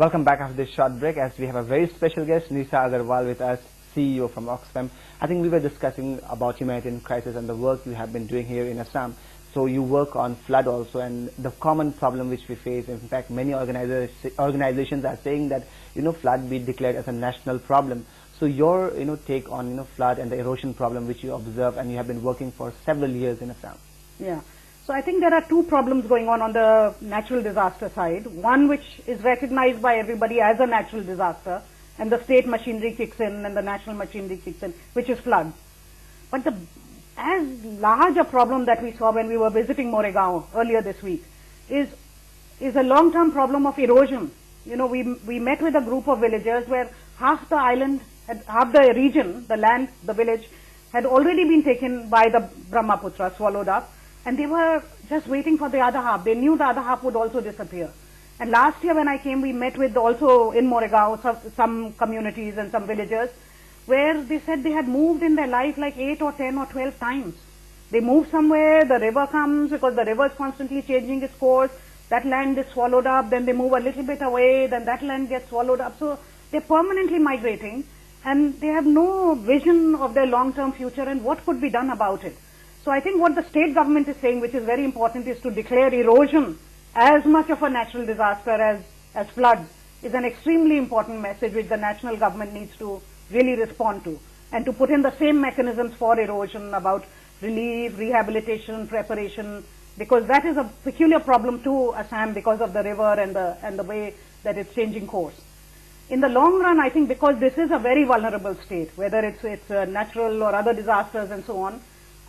Welcome back after this short break, as we have a very special guest, Nisha Agarwal, with us, CEO from OXFAM. I think we were discussing about humanitarian crisis and the work you have been doing here in Assam. So you work on flood also, and the common problem which we face. In fact, many organizations are saying that flood be declared as a national problem. So your take on flood and the erosion problem which you observe, and you have been working for several years in Assam. Yeah. So I think there are two problems going on the natural disaster side. One which is recognized by everybody as a natural disaster, and the state machinery kicks in and the national machinery kicks in, which is flood. But as large a problem that we saw when we were visiting Moregaon earlier this week is a long-term problem of erosion. We met with a group of villagers where half the island, half the region, the land, the village, had already been taken by the Brahmaputra, swallowed up. And they were just waiting for the other half. They knew the other half would also disappear. And last year when I came, we met with also in Moregaon some communities and some villagers where they said they had moved in their life like 8 or 10 or 12 times. They move somewhere, the river comes because the river is constantly changing its course. That land is swallowed up, then they move a little bit away, then that land gets swallowed up. So they're permanently migrating and they have no vision of their long-term future and what could be done about it. So I think what the state government is saying, which is very important, is to declare erosion as much of a natural disaster as floods, is an extremely important message which the national government needs to really respond to, and to put in the same mechanisms for erosion about relief, rehabilitation, preparation, because that is a peculiar problem to Assam because of the river and the way that it's changing course. In the long run, I think because this is a very vulnerable state, whether it's natural or other disasters and so on,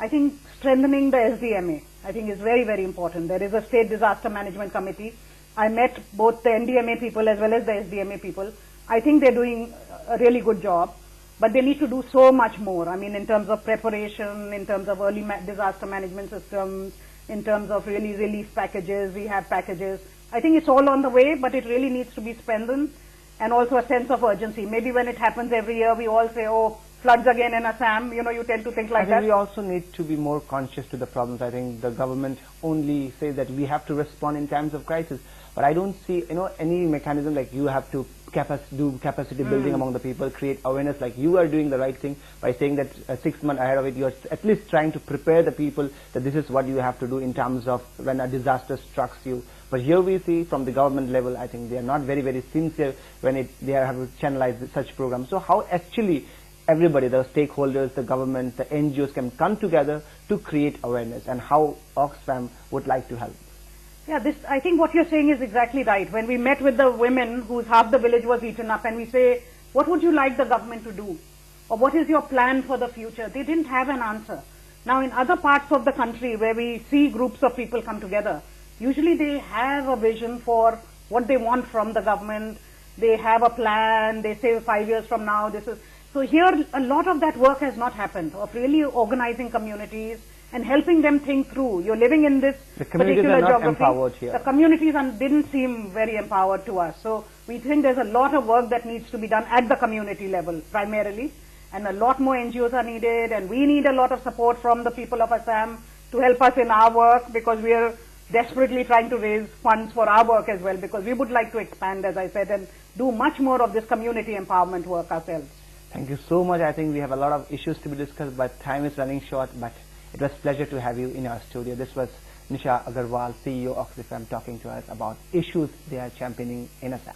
I think strengthening the SDMA, I think is very, very important. There is a State Disaster Management Committee. I met both the NDMA people as well as the SDMA people. I think they're doing a really good job, but they need to do so much more. I mean, in terms of preparation, in terms of early disaster management systems, in terms of really relief packages, rehab packages. I think it's all on the way, but it really needs to be strengthened, and also a sense of urgency. Maybe when it happens every year, we all say, oh, floods again in Assam, you tend to think like that. I think we also need to be more conscious to the problems. I think the government only says that we have to respond in times of crisis, but I don't see, any mechanism like you have to do capacity building among the people, create awareness, like you are doing the right thing by saying that 6 months ahead of it, you're at least trying to prepare the people that this is what you have to do in terms of when a disaster strikes you. But here we see from the government level, I think they are not very, very sincere when they have to channelize such programs. So how actually everybody, the stakeholders, the government, the NGOs can come together to create awareness, and how OXFAM would like to help? Yeah, I think what you're saying is exactly right. When we met with the women whose half the village was eaten up, and we say, what would you like the government to do? Or what is your plan for the future? They didn't have an answer. Now in other parts of the country where we see groups of people come together, usually they have a vision for what they want from the government. They have a plan. They say 5 years from now, this is... So here, a lot of that work has not happened, of really organizing communities and helping them think through. You're living in this particular geography. The communities are not empowered here. The communities didn't seem very empowered to us. So we think there's a lot of work that needs to be done at the community level, primarily. And a lot more NGOs are needed, and we need a lot of support from the people of Assam to help us in our work, because we are desperately trying to raise funds for our work as well, because we would like to expand, as I said, and do much more of this community empowerment work ourselves. Thank you so much. I think we have a lot of issues to be discussed, but time is running short. But it was a pleasure to have you in our studio. This was Nisha Agarwal, CEO of OXFAM, talking to us about issues they are championing in Assam.